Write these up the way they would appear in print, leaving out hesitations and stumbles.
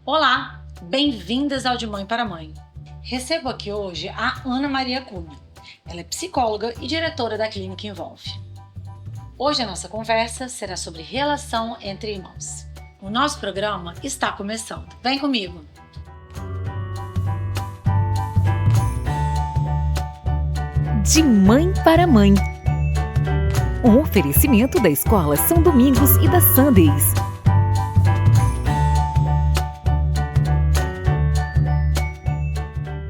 Olá, bem-vindas ao De Mãe para Mãe. Recebo aqui hoje a Ana Maria Cunha. Ela é psicóloga e diretora da Clínica Envolve. Hoje a nossa conversa será sobre relação entre irmãos. O nosso programa está começando. Vem comigo! De Mãe para Mãe. Um oferecimento da Escola São Domingos e da Sundays.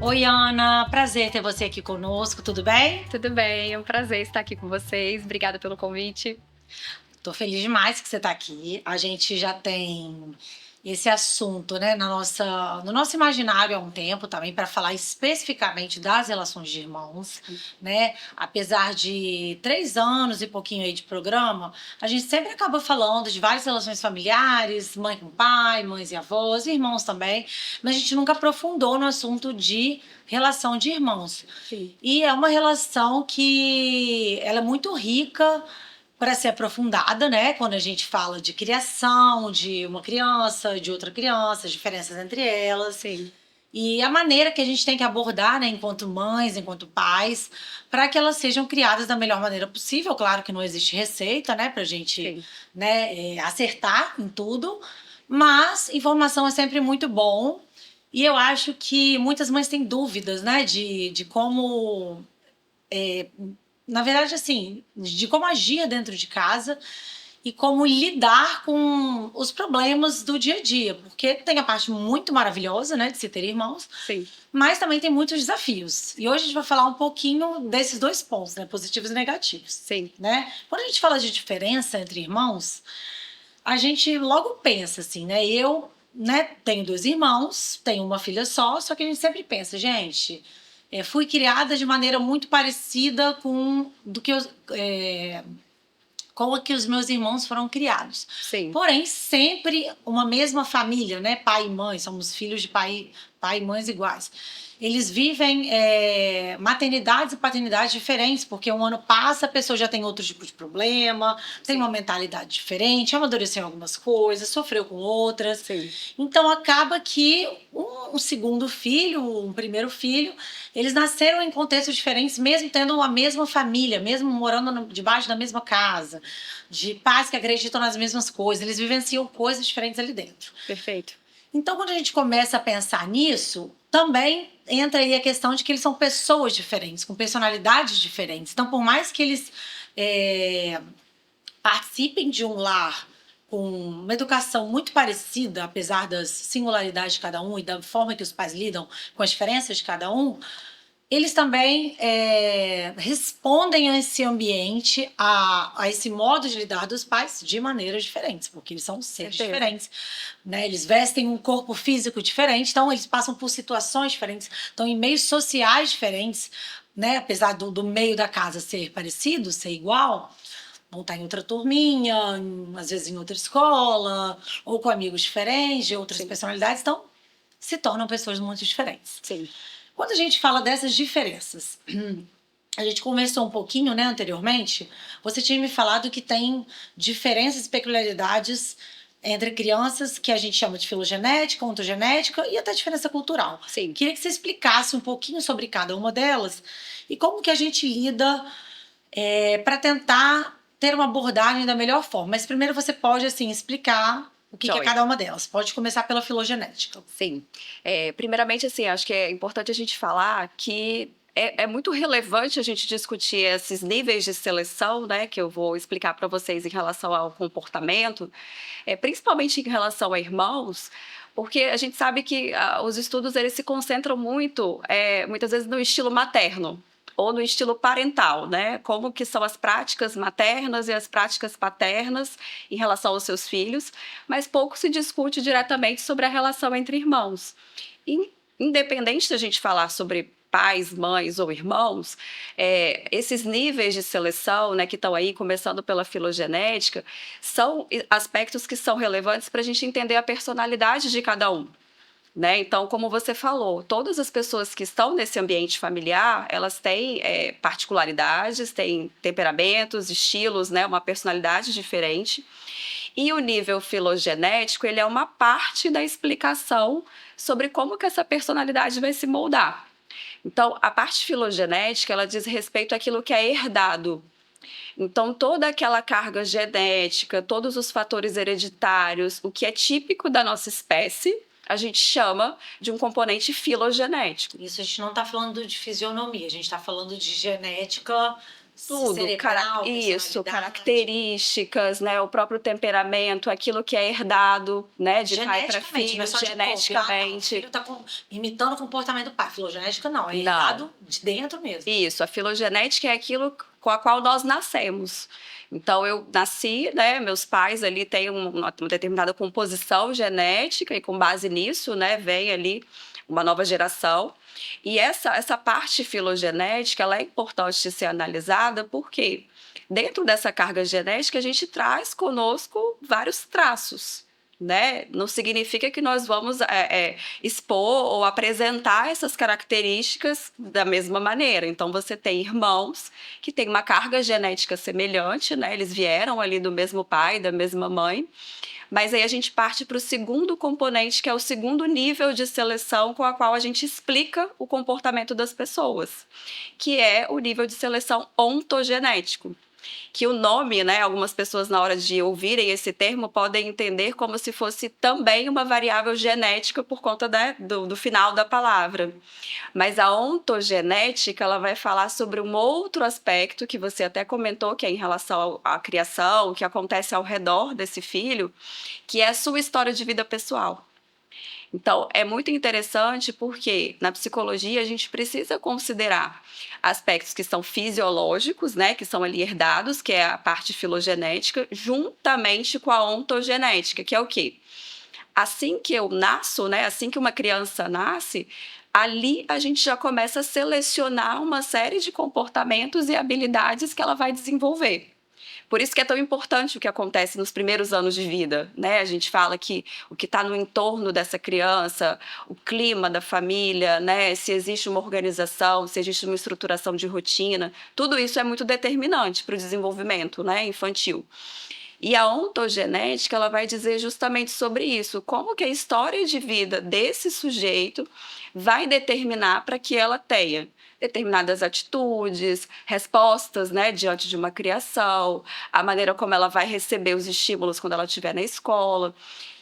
Oi, Ana, prazer ter você aqui conosco, tudo bem? Tudo bem, é um prazer estar aqui com vocês. Obrigada pelo convite. Tô feliz demais que você está aqui. A gente já tem esse assunto, né, no nosso imaginário há um tempo também, para falar especificamente das relações de irmãos, né? Apesar de 3 anos e pouquinho aí de programa, a gente sempre acaba falando de várias relações familiares, mãe com pai, mães e avós, irmãos também, mas a gente nunca aprofundou no assunto de relação de irmãos. Sim. E é uma relação que ela é muito rica para ser aprofundada, né? Quando a gente fala de criação de uma criança, de outra criança, as diferenças entre elas. Sim. E a maneira que a gente tem que abordar, né, enquanto mães, enquanto pais, para que elas sejam criadas da melhor maneira possível. Claro que não existe receita, né, para a gente, né, acertar em tudo, mas informação é sempre muito bom. E eu acho que muitas mães têm dúvidas, né, de como na verdade, assim, de como agir dentro de casa e como lidar com os problemas do dia a dia. Porque tem a parte muito maravilhosa, né, de se ter irmãos, Sim. mas também tem muitos desafios. E hoje a gente vai falar um pouquinho desses 2 pontos, né, positivos e negativos. Sim. Né? Quando a gente fala de diferença entre irmãos, a gente logo pensa assim, né, eu, né, tenho 2 irmãos, tenho uma filha só que a gente sempre pensa, gente... fui criada de maneira muito parecida com com a que os meus irmãos foram criados. Sim. Porém, sempre uma mesma família, né? Pai e mãe, somos filhos de pai e mães iguais. Eles vivem maternidades e paternidades diferentes, porque um ano passa, a pessoa já tem outro tipo de problema, tem uma mentalidade diferente, amadureceu em algumas coisas, sofreu com outras. Sim. Então, acaba que um segundo filho, um primeiro filho, eles nasceram em contextos diferentes, mesmo tendo a mesma família, mesmo morando debaixo da mesma casa, de pais que acreditam nas mesmas coisas, eles vivenciam coisas diferentes ali dentro. Perfeito. Então, quando a gente começa a pensar nisso, também entra aí a questão de que eles são pessoas diferentes, com personalidades diferentes. Então, por mais que eles participem de um lar com uma educação muito parecida, apesar das singularidades de cada um e da forma que os pais lidam com as diferenças de cada um, eles também respondem a esse ambiente, a esse modo de lidar dos pais de maneiras diferentes, porque eles são seres diferentes, né? Eles vestem um corpo físico diferente, então eles passam por situações diferentes, estão em meios sociais diferentes, né? Apesar do meio da casa ser parecido, ser igual, vão estar em outra turminha, às vezes em outra escola, ou com amigos diferentes, de outras personalidades, então se tornam pessoas muito diferentes. Sim. Quando a gente fala dessas diferenças, a gente conversou um pouquinho, né, anteriormente, você tinha me falado que tem diferenças e peculiaridades entre crianças que a gente chama de filogenética, ontogenética e até diferença cultural. Sim. Queria que você explicasse um pouquinho sobre cada uma delas e como que a gente lida para tentar ter uma abordagem da melhor forma. Mas primeiro você pode, assim, explicar o que é cada uma delas. Pode começar pela filogenética. Sim. Primeiramente, assim, acho que é importante a gente falar que é muito relevante a gente discutir esses níveis de seleção, né, que eu vou explicar para vocês em relação ao comportamento, principalmente em relação a irmãos, porque a gente sabe que os estudos eles se concentram muito, muitas vezes, no estilo materno ou no estilo parental, né? Como que são as práticas maternas e as práticas paternas em relação aos seus filhos, mas pouco se discute diretamente sobre a relação entre irmãos. Independente da gente falar sobre pais, mães ou irmãos, esses níveis de seleção, né, que estão aí, começando pela filogenética, são aspectos que são relevantes para a gente entender a personalidade de cada um. Né? Então, como você falou, todas as pessoas que estão nesse ambiente familiar, elas têm particularidades, têm temperamentos, estilos, né? Uma personalidade diferente. E o nível filogenético, ele é uma parte da explicação sobre como que essa personalidade vai se moldar. Então, a parte filogenética, ela diz respeito àquilo que é herdado. Então, toda aquela carga genética, todos os fatores hereditários, o que é típico da nossa espécie, a gente chama de um componente filogenético. Isso a gente não está falando de fisionomia, a gente está falando de genética Tudo, cerebral, isso, personalidade. características, né, o próprio temperamento, aquilo que é herdado, né, de pai para Geneticamente, filho, não é só de copiar, não. O geneticamente. filho está imitando o comportamento do pai. Filogenética não, é Não. herdado de dentro mesmo. Isso, a filogenética é aquilo com a qual nós nascemos. Então, eu nasci, né, meus pais ali têm uma determinada composição genética e com base nisso, né, vem ali uma nova geração. E essa parte filogenética, ela é importante de ser analisada porque dentro dessa carga genética a gente traz conosco vários traços. Né? Não significa que nós vamos expor ou apresentar essas características da mesma maneira. Então, você tem irmãos que têm uma carga genética semelhante, né? Eles vieram ali do mesmo pai, da mesma mãe, mas aí a gente parte para o segundo componente, que é o segundo nível de seleção com a qual a gente explica o comportamento das pessoas, que é o nível de seleção ontogenético. Que o nome, né, algumas pessoas na hora de ouvirem esse termo podem entender como se fosse também uma variável genética por conta, né, do final da palavra. Mas a ontogenética, ela vai falar sobre um outro aspecto que você até comentou, que é em relação à criação, o que acontece ao redor desse filho, que é a sua história de vida pessoal. Então, é muito interessante porque na psicologia a gente precisa considerar aspectos que são fisiológicos, né, que são ali herdados, que é a parte filogenética, juntamente com a ontogenética, que é o quê? Assim que eu nasço, né, assim que uma criança nasce, ali a gente já começa a selecionar uma série de comportamentos e habilidades que ela vai desenvolver. Por isso que é tão importante o que acontece nos primeiros anos de vida, né? A gente fala que o que está no entorno dessa criança, o clima da família, né? Se existe uma organização, se existe uma estruturação de rotina, tudo isso é muito determinante para o desenvolvimento, né, infantil. E a ontogenética, ela vai dizer justamente sobre isso, como que a história de vida desse sujeito vai determinar para que ela tenha determinadas atitudes, respostas, né, diante de uma criação, a maneira como ela vai receber os estímulos quando ela estiver na escola.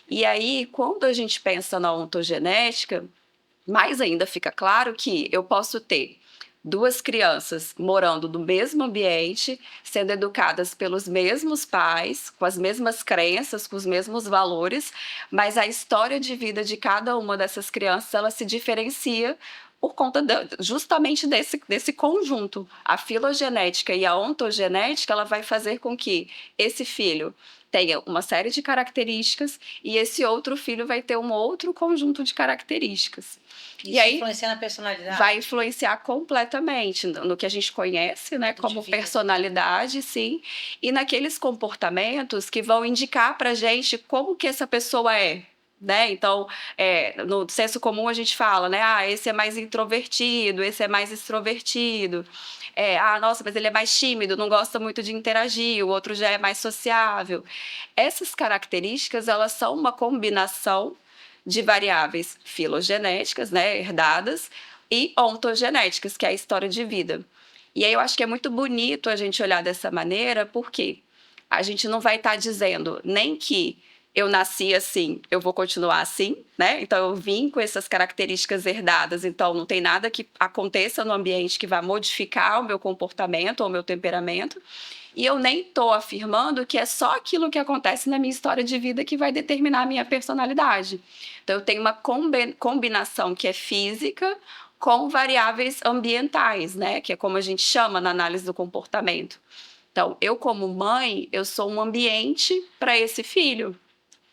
E aí, quando a gente pensa na ontogenética, mais ainda fica claro que eu posso ter duas crianças morando no mesmo ambiente, sendo educadas pelos mesmos pais, com as mesmas crenças, com os mesmos valores, mas a história de vida de cada uma dessas crianças, ela se diferencia por conta justamente desse conjunto. A filogenética e a ontogenética, ela vai fazer com que esse filho tenha uma série de características e esse outro filho vai ter um outro conjunto de características. Isso e aí influencia na personalidade? Vai influenciar completamente no que a gente conhece, né, como personalidade, sim, e naqueles comportamentos que vão indicar para a gente como que essa pessoa é. Né? Então, no senso comum a gente fala, né? Esse é mais introvertido, esse é mais extrovertido. Nossa, mas ele é mais tímido, não gosta muito de interagir, o outro já é mais sociável. Essas características, elas são uma combinação de variáveis filogenéticas, né, herdadas, e ontogenéticas, que é a história de vida. E aí eu acho que é muito bonito a gente olhar dessa maneira, porque a gente não vai estar dizendo nem que eu nasci assim, eu vou continuar assim, né? Então, eu vim com essas características herdadas, então não tem nada que aconteça no ambiente que vai modificar o meu comportamento ou o meu temperamento. E eu nem estou afirmando que é só aquilo que acontece na minha história de vida que vai determinar a minha personalidade. Então, eu tenho uma combinação que é física com variáveis ambientais, né? Que é como a gente chama na análise do comportamento. Então, eu como mãe, eu sou um ambiente para esse filho.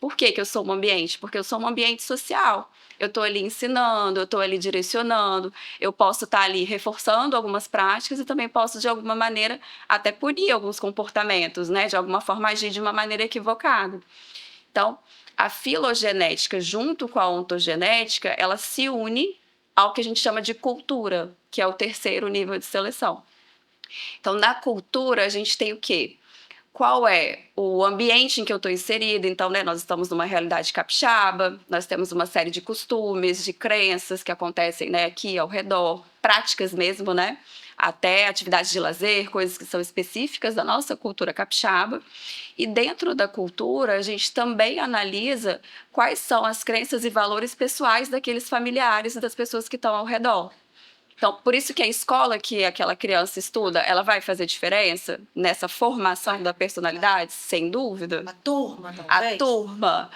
Por que eu sou um ambiente? Porque eu sou um ambiente social. Eu estou ali ensinando, eu estou ali direcionando, eu posso estar ali reforçando algumas práticas e também posso, de alguma maneira, até punir alguns comportamentos, né? De alguma forma, agir de uma maneira equivocada. Então, a filogenética, junto com a ontogenética, ela se une ao que a gente chama de cultura, que é o terceiro nível de seleção. Então, na cultura, a gente tem o quê? qual é o ambiente em que eu estou inserida. Então, né, nós estamos numa realidade capixaba, nós temos uma série de costumes, de crenças que acontecem, né, aqui ao redor, práticas mesmo, né, até atividades de lazer, coisas que são específicas da nossa cultura capixaba. E dentro da cultura, a gente também analisa quais são as crenças e valores pessoais daqueles familiares e das pessoas que estão ao redor. Então, por isso que a escola que aquela criança estuda, ela vai fazer diferença nessa formação da personalidade, sem dúvida. A turma, A talvez? turma,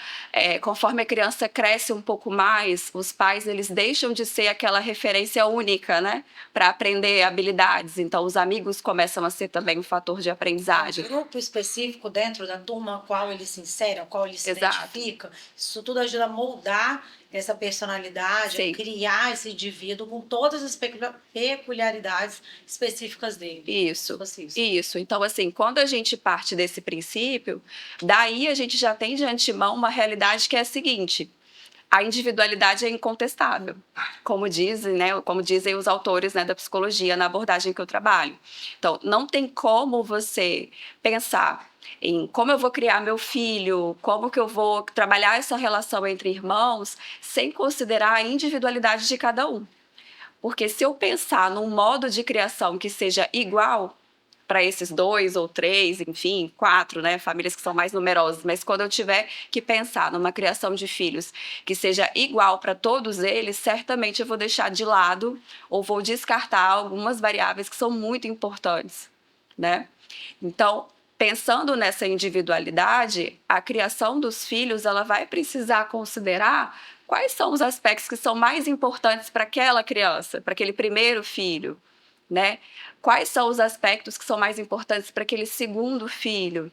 conforme a criança cresce um pouco mais, os pais eles deixam de ser aquela referência única, né, para aprender habilidades. Então, os amigos começam a ser também um fator de aprendizagem. Um grupo específico dentro da turma ao qual ele se insere, ao qual ele se Exato. identifica. Isso tudo ajuda a moldar essa personalidade, Sim. a criar esse indivíduo com todas as peculiaridades específicas dele. Isso. Tipo assim, Isso. Então, assim, quando a gente parte desse princípio, daí a gente já tem de antemão uma realidade que é a seguinte: a individualidade é incontestável, como dizem, né, como dizem os autores, né, da psicologia na abordagem que eu trabalho. Então, não tem como você pensar em como eu vou criar meu filho, como que eu vou trabalhar essa relação entre irmãos, sem considerar a individualidade de cada um. Porque se eu pensar num modo de criação que seja igual para esses 2 ou 3, enfim, 4, né, famílias que são mais numerosas, mas quando eu tiver que pensar numa criação de filhos que seja igual para todos eles, certamente eu vou deixar de lado ou vou descartar algumas variáveis que são muito importantes, né? Então, pensando nessa individualidade, a criação dos filhos ela vai precisar considerar quais são os aspectos que são mais importantes para aquela criança, para aquele primeiro filho, né? Quais são os aspectos que são mais importantes para aquele segundo filho?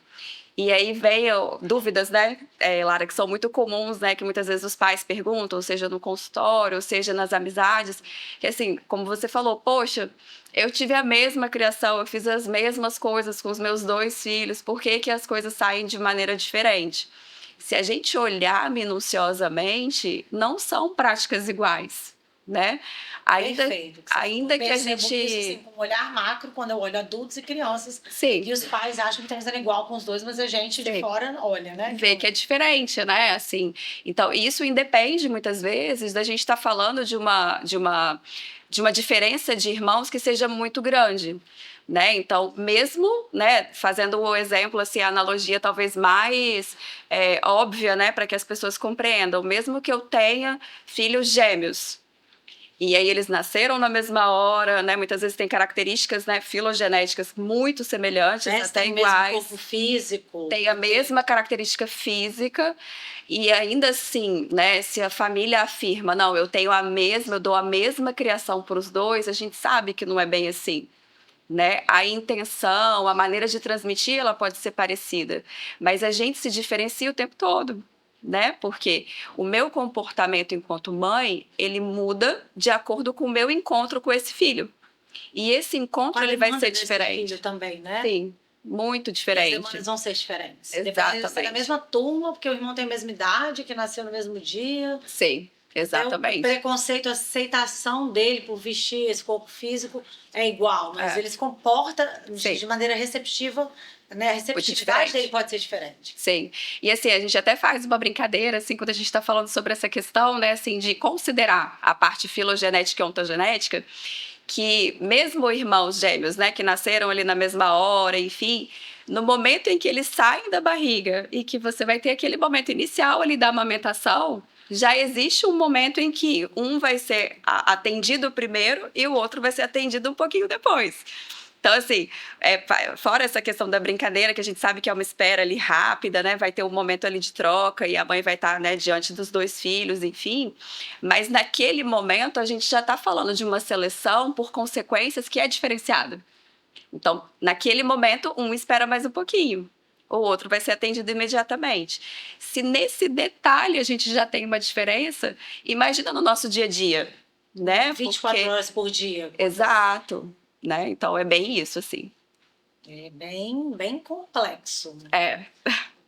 E aí vem dúvidas, né, Lara, que são muito comuns, né, que muitas vezes os pais perguntam, seja no consultório, ou seja nas amizades, que assim, como você falou, poxa, eu tive a mesma criação, eu fiz as mesmas coisas com os meus 2 filhos, por que que as coisas saem de maneira diferente? Se a gente olhar minuciosamente, não são práticas iguais, né? Perfeito. Ainda que a Percebo gente... isso, assim, com um olhar macro, quando eu olho adultos e crianças, Sim. e os pais acham que estão fazendo igual com os dois, mas a gente de Sim. fora olha, né? Vê que é diferente, né? Assim, então, isso independe, muitas vezes, da gente estar falando de uma diferença de irmãos que seja muito grande. Né? Então, mesmo, né, fazendo o exemplo, assim, a analogia talvez mais óbvia, né, para que as pessoas compreendam, mesmo que eu tenha filhos gêmeos, e aí eles nasceram na mesma hora, né, muitas vezes têm características, né, filogenéticas muito semelhantes, Né? até Tem o iguais. mesmo corpo físico. Tem a mesma característica física, e ainda assim, né, se a família afirma, não, eu dou a mesma criação para os dois, a gente sabe que não é bem assim. Né? A intenção, a maneira de transmitir, ela pode ser parecida, mas a gente se diferencia o tempo todo, né? Porque o meu comportamento enquanto mãe, ele muda de acordo com o meu encontro com esse filho. E esse encontro, ele vai ser diferente. Filho também, né? Sim, muito As diferente. demandas vão ser diferentes. Exatamente. Depende da mesma turma, porque o irmão tem a mesma idade, que nasceu no mesmo dia. Sim, exatamente. O preconceito, a aceitação dele por vestir esse corpo físico é igual, mas ele se comporta de maneira receptiva, né? A receptividade dele pode ser diferente. Sim. E assim, a gente até faz uma brincadeira, assim, quando a gente está falando sobre essa questão, né, assim, de considerar a parte filogenética e ontogenética, que mesmo irmãos gêmeos, né, que nasceram ali na mesma hora, enfim, no momento em que eles saem da barriga e que você vai ter aquele momento inicial ali da amamentação, já existe um momento em que um vai ser atendido primeiro e o outro vai ser atendido um pouquinho depois. Então, assim, fora essa questão da brincadeira, que a gente sabe que é uma espera ali rápida, né? Vai ter um momento ali de troca e a mãe vai estar, né, diante dos 2 filhos, enfim. Mas naquele momento a gente já está falando de uma seleção por consequências que é diferenciada. Então, naquele momento, um espera mais um pouquinho. O outro vai ser atendido imediatamente. Se nesse detalhe a gente já tem uma diferença, imagina no nosso dia a dia, né? 24 horas por dia. Exato. Né? Então, é bem isso, assim. É bem complexo. É.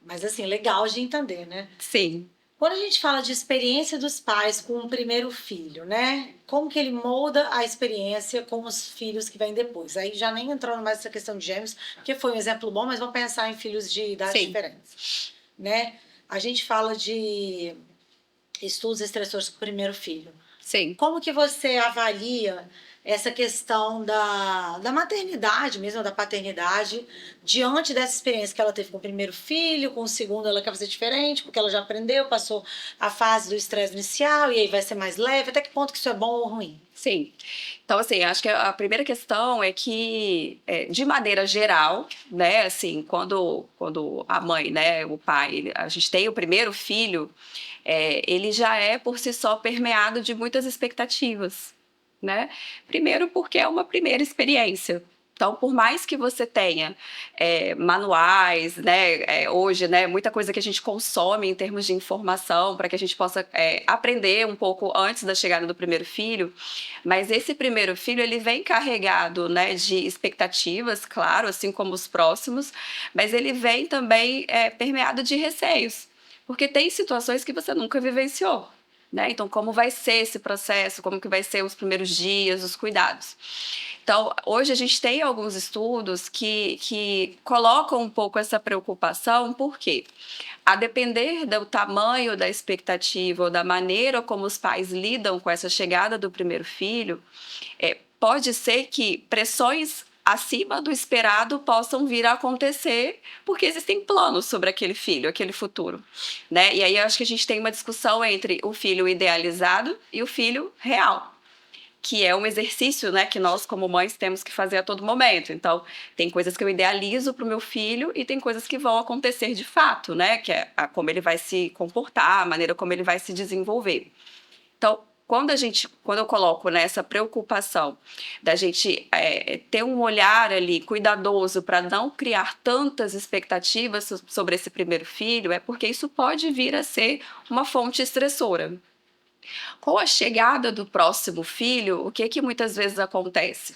Mas, assim, legal de entender, né? Sim. Quando a gente fala de experiência dos pais com o primeiro filho, né? Como que ele molda a experiência com os filhos que vêm depois? Aí já nem entrando mais nessa questão de gêmeos, porque foi um exemplo bom, mas vamos pensar em filhos de idades Sim, diferentes, né? A gente fala de estudos estressores com o primeiro filho. sim. Como que você avalia essa questão da maternidade mesmo, da paternidade, diante dessa experiência que ela teve com o primeiro filho, com o segundo ela quer fazer diferente, porque ela já aprendeu, passou a fase do estresse inicial, e aí vai ser mais leve, até que ponto que isso é bom ou ruim? Sim. Então, assim, acho que a primeira questão é que, de maneira geral, né, assim, quando a mãe, né, o pai, a gente tem o primeiro filho, ele já é, por si só, permeado de muitas expectativas, né? Primeiro porque é uma primeira experiência. Então, por mais que você tenha manuais, né, hoje, né, muita coisa que a gente consome em termos de informação para que a gente possa aprender um pouco antes da chegada do primeiro filho, mas esse primeiro filho ele vem carregado, né, de expectativas, claro, assim como os próximos, mas ele vem também permeado de receios, porque tem situações que você nunca vivenciou. Né? Então, como vai ser esse processo, como que vai ser os primeiros dias, os cuidados. Então, hoje a gente tem alguns estudos que colocam um pouco essa preocupação, porque a depender do tamanho da expectativa ou da maneira como os pais lidam com essa chegada do primeiro filho, pode ser que pressões acima do esperado possam vir a acontecer, porque existem planos sobre aquele filho, aquele futuro, né? E aí eu acho que a gente tem uma discussão entre o filho idealizado e o filho real, que é um exercício, né, que nós como mães temos que fazer a todo momento. Então, tem coisas que eu idealizo para o meu filho e tem coisas que vão acontecer de fato, né? Que é como ele vai se comportar, a maneira como ele vai se desenvolver. Então, quando eu coloco nessa preocupação da gente ter um olhar ali cuidadoso para não criar tantas expectativas sobre esse primeiro filho, é porque isso pode vir a ser uma fonte estressora. Com a chegada do próximo filho, o que muitas vezes acontece?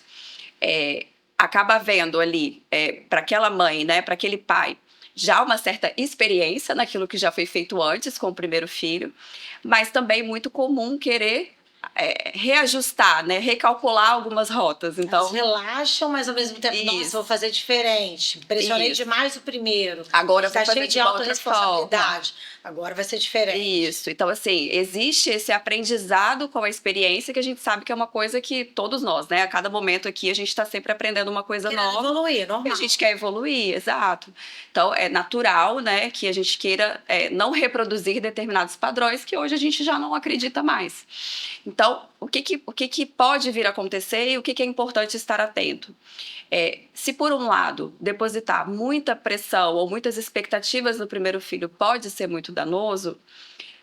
Acaba havendo ali, para aquela mãe, né, para aquele pai, já uma certa experiência naquilo que já foi feito antes com o primeiro filho, mas também muito comum querer reajustar, né, recalcular algumas rotas. Então, elas relaxam, mas ao mesmo tempo, nossa, vou fazer diferente. Pressionei demais o primeiro. Agora eu vou Está fazer cheio de de uma alta outra responsabilidade. Agora vai ser diferente. Isso. Então, assim, existe esse aprendizado com a experiência que a gente sabe que é uma coisa que todos nós, né? A cada momento aqui a gente está sempre aprendendo uma coisa Querendo nova. evoluir, E normal. a gente quer evoluir, exato. Então, é natural, né, que a gente queira não reproduzir determinados padrões que hoje a gente já não acredita mais. Então, o que pode vir a acontecer e o que é importante estar atento? Se por um lado depositar muita pressão ou muitas expectativas no primeiro filho pode ser muito danoso,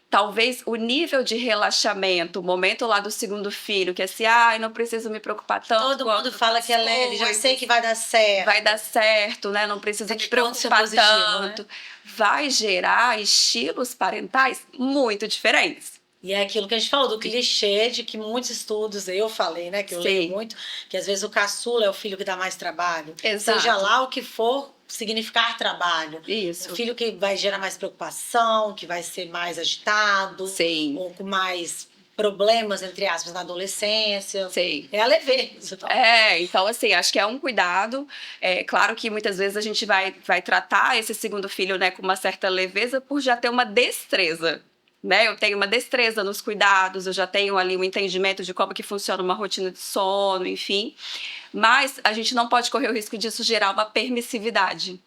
talvez o nível de relaxamento, o momento lá do segundo filho, que é assim, não preciso me preocupar tanto. Todo mundo fala que é leve, já sei que vai dar certo. Vai dar certo, né? Não precisa me preocupar positivo, tanto. Né? Vai gerar estilos parentais muito diferentes. E é aquilo que a gente falou, do clichê de que muitos estudos, eu falei, né, que eu leio muito, que às vezes o caçula é o filho que dá mais trabalho. Exato. Seja lá o que for significar trabalho. Isso. O filho que vai gerar mais preocupação, que vai ser mais agitado, Sim. ou com mais problemas, entre aspas, na adolescência. Sim. É a leveza. Então. Então, assim, acho que é um cuidado. Claro que muitas vezes a gente vai tratar esse segundo filho, né, com uma certa leveza por já ter uma destreza. Né? Eu tenho uma destreza nos cuidados, eu já tenho ali um entendimento de como que funciona uma rotina de sono, enfim. Mas a gente não pode correr o risco disso gerar uma permissividade.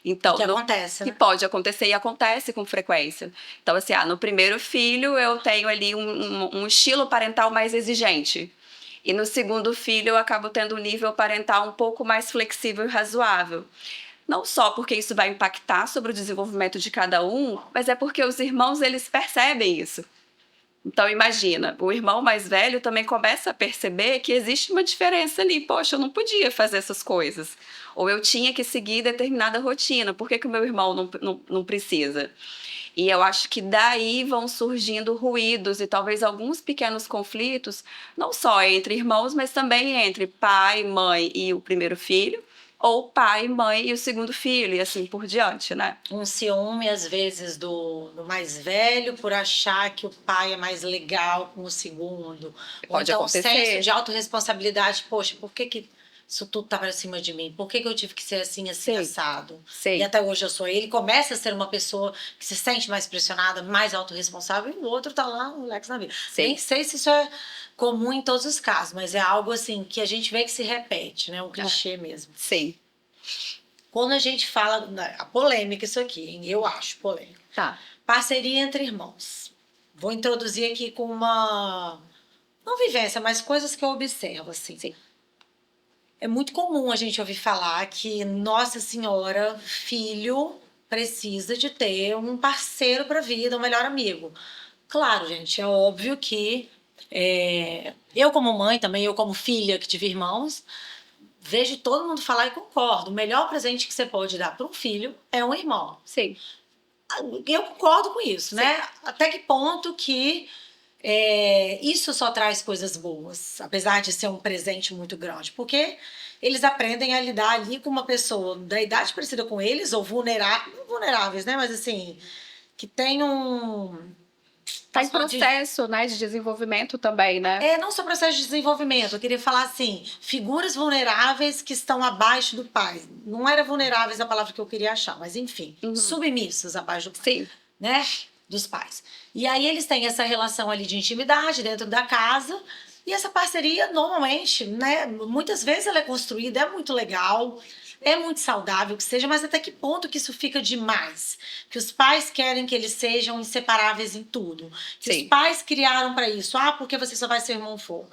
Então, que acontece, né? Que pode acontecer e acontece com frequência. Então, assim, no primeiro filho eu tenho ali um estilo parental mais exigente. E no segundo filho eu acabo tendo um nível parental um pouco mais flexível e razoável. Não só porque isso vai impactar sobre o desenvolvimento de cada um, mas é porque os irmãos, eles percebem isso. Então, imagina, o irmão mais velho também começa a perceber que existe uma diferença ali. Poxa, eu não podia fazer essas coisas. Ou eu tinha que seguir determinada rotina. Por que o meu irmão não precisa? E eu acho que daí vão surgindo ruídos e talvez alguns pequenos conflitos, não só entre irmãos, mas também entre pai, mãe e o primeiro filho, ou pai, mãe e o segundo filho, e assim por diante, né? Um ciúme, às vezes, do mais velho, por achar que o pai é mais legal com o segundo. Ou Pode então, acontecer. senso de autorresponsabilidade. Poxa, por que que isso tudo tá pra cima de mim? Por que que eu tive que ser assim, assim, Sim. assado? Sim. E até hoje eu sou ele. Começa a ser uma pessoa que se sente mais pressionada, mais autorresponsável, e o outro tá lá, o Lex na vida. Sim. Nem sei se isso é comum em todos os casos, mas é algo assim que a gente vê que se repete, né? Um clichê mesmo. Sim. Quando a gente fala, a polêmica isso aqui, hein? Eu acho polêmico. Tá. Parceria entre irmãos. Vou introduzir aqui com uma, não vivência, mas coisas que eu observo, assim. Sim. É muito comum a gente ouvir falar que, Nossa Senhora, filho precisa de ter um parceiro para a vida, um melhor amigo. Claro, gente, é óbvio que eu como mãe também, eu como filha que tive irmãos, vejo todo mundo falar e concordo. O melhor presente que você pode dar para um filho é um irmão. Sim. Eu concordo com isso, né? Até que ponto que isso só traz coisas boas, apesar de ser um presente muito grande, porque eles aprendem a lidar ali com uma pessoa da idade parecida com eles, ou vulneráveis, né? Mas assim, que tem um... Tá em processo, né, de desenvolvimento também, né? Não só processo de desenvolvimento, eu queria falar assim, figuras vulneráveis que estão abaixo do pai. Não era vulneráveis a palavra que eu queria achar, mas enfim, submissos abaixo do pai. Sim. Né? Dos pais. E aí eles têm essa relação ali de intimidade dentro da casa, e essa parceria normalmente, né, muitas vezes ela é construída, é muito legal, é muito saudável que seja, mas até que ponto que isso fica demais? Que os pais querem que eles sejam inseparáveis em tudo. Que Sim. os pais criaram para isso. Porque você só vai ser irmão for.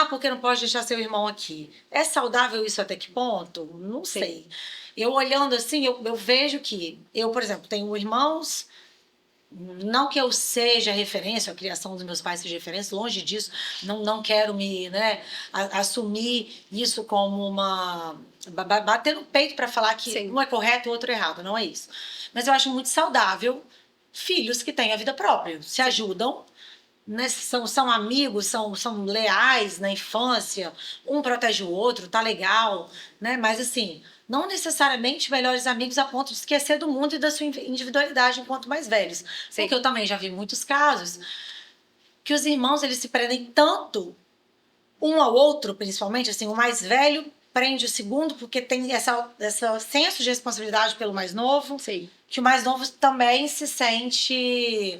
Porque não pode deixar seu irmão aqui. É saudável isso até que ponto? Não sei. Eu olhando assim, eu vejo que eu, por exemplo, tenho irmãos. Não que eu seja referência, a criação dos meus pais seja referência, longe disso, não quero me, né, assumir isso como uma... bater no peito para falar que um é correto e o outro é errado, não é isso. Mas eu acho muito saudável filhos que têm a vida própria, se ajudam, né, são amigos, são leais na infância, um protege o outro, tá legal, né? Mas assim, não necessariamente melhores amigos a ponto de esquecer do mundo e da sua individualidade enquanto mais velhos. Porque eu também já vi muitos casos que os irmãos, eles se prendem tanto um ao outro, principalmente, assim, o mais velho prende o segundo porque tem essa senso de responsabilidade pelo mais novo, que o mais novo também se sente...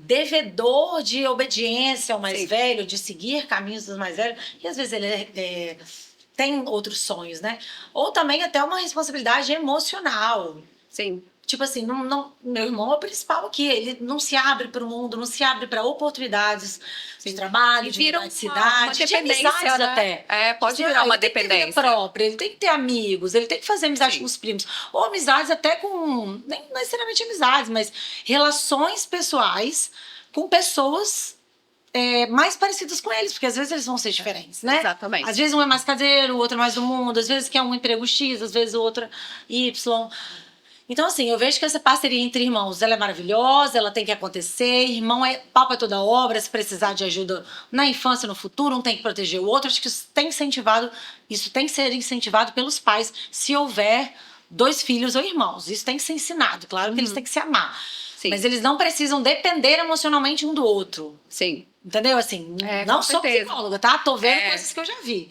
devedor de obediência ao mais velho, de seguir caminhos dos mais velhos, e às vezes ele tem outros sonhos, né? Ou também até uma responsabilidade emocional. Sim. Tipo assim, meu irmão é o principal aqui, ele não se abre para o mundo, não se abre para oportunidades de trabalho, de cidade, de amizades, né? até. Pode virar uma dependência. Ele tem que ter vida própria, ele tem que ter amigos, ele tem que fazer amizade com os primos. Ou amizades até com, nem necessariamente amizades, mas relações pessoais com pessoas mais parecidas com eles, porque às vezes eles vão ser diferentes, né? Exatamente. Às vezes um é mais caseiro, o outro é mais do mundo, às vezes quer um emprego X, às vezes o outro Y. Então, assim, eu vejo que essa parceria entre irmãos, ela é maravilhosa, ela tem que acontecer, irmão é pau pra toda obra, se precisar de ajuda na infância, no futuro, um tem que proteger o outro. Acho que isso tem que ser incentivado pelos pais, se houver 2 filhos ou irmãos. Isso tem que ser ensinado, claro que eles têm que se amar. Sim. Mas eles não precisam depender emocionalmente um do outro. Sim. Entendeu? Assim, não sou psicóloga, tá? Tô vendo coisas que eu já vi.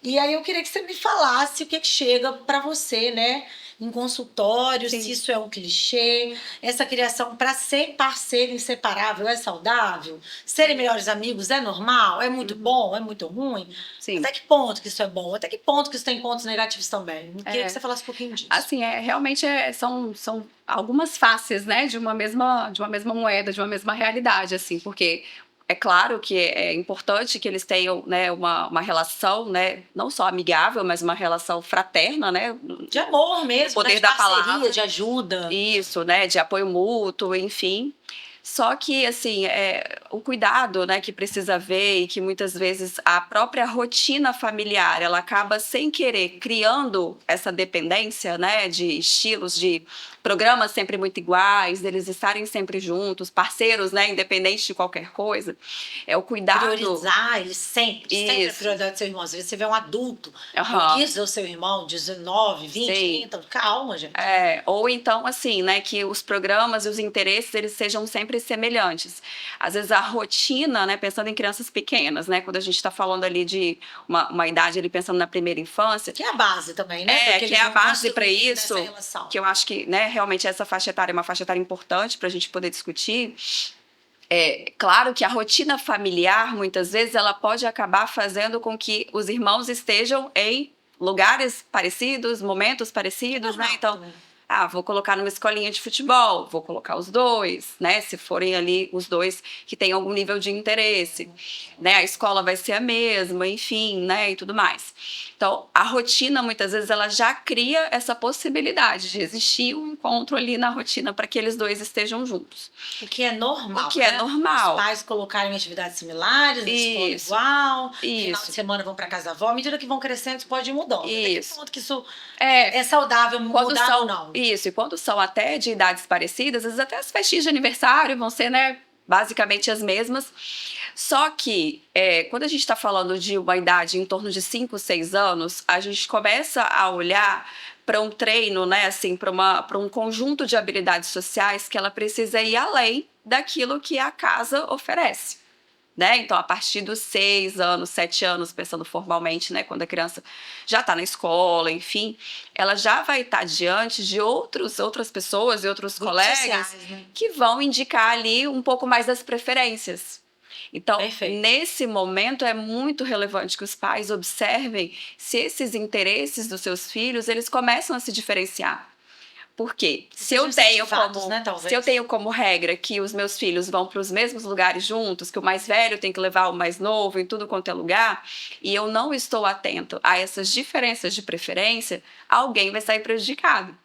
E aí eu queria que você me falasse o que chega pra você, né? Em consultório, se isso é um clichê, essa criação para ser parceiro inseparável é saudável? Serem melhores amigos é normal? É muito bom? É muito ruim? Sim. Até que ponto que isso é bom? Até que ponto que isso tem pontos negativos também? Eu queria que você falasse um pouquinho disso. Assim, realmente são algumas faces, né, de uma mesma moeda, de uma mesma realidade, assim, porque... É claro que é importante que eles tenham, né, uma relação, né, não só amigável, mas uma relação fraterna, né? De amor mesmo, poder de da parceria, palavra. de ajuda. Isso, né, de apoio mútuo, enfim. Só que, assim, o cuidado, né, que precisa haver e que muitas vezes a própria rotina familiar, ela acaba sem querer criando essa dependência, né, de estilos, de programas sempre muito iguais, deles estarem sempre juntos, parceiros, né, independente de qualquer coisa. É o cuidado... Priorizar ele sempre a Isso. prioridade do seu irmão. Às vezes você vê um adulto, Aham. prioriza o seu irmão, 19, 20, Sim. 30, calma, gente. Ou então, assim, né, que os programas e os interesses, eles sejam sempre semelhantes. Às vezes a rotina, né, pensando em crianças pequenas, né, quando a gente está falando ali de uma idade, ali pensando na primeira infância. Que é a base também, né? Porque Que eles é a vão base para construir isso, nessa relação. que eu acho que, né, realmente essa faixa etária é uma faixa etária importante para a gente poder discutir. Claro que a rotina familiar, muitas vezes, ela pode acabar fazendo com que os irmãos estejam em lugares parecidos, momentos parecidos, né? Então, vou colocar numa escolinha de futebol, vou colocar os dois, né? Se forem ali os dois que têm algum nível de interesse, né? A escola vai ser a mesma, enfim, né? E tudo mais. Então, a rotina, muitas vezes, ela já cria essa possibilidade de existir um encontro ali na rotina para que eles dois estejam juntos. O que é normal, O que é normal. Os pais colocarem atividades similares, escola igual, final de semana vão para casa da avó. À medida que vão crescendo, isso pode ir mudando. Isso. Tem ponto que isso é saudável mudar ou não. Isso, e quando são até de idades parecidas, às vezes até as festinhas de aniversário vão ser, né, basicamente as mesmas. Só que, quando a gente está falando de uma idade em torno de 5, 6 anos, a gente começa a olhar para um treino, né, assim, para um conjunto de habilidades sociais que ela precisa ir além daquilo que a casa oferece. Né? Então, a partir dos 6 anos, 7 anos, pensando formalmente, né, quando a criança já está na escola, enfim, ela já vai estar diante de outras pessoas e outros colegas sociais, né? que vão indicar ali um pouco mais das preferências. Então, nesse momento, é muito relevante que os pais observem se esses interesses dos seus filhos, eles começam a se diferenciar. Porque se eu tenho como regra que os meus filhos vão para os mesmos lugares juntos, que o mais velho tem que levar o mais novo em tudo quanto é lugar, e eu não estou atento a essas diferenças de preferência, alguém vai sair prejudicado.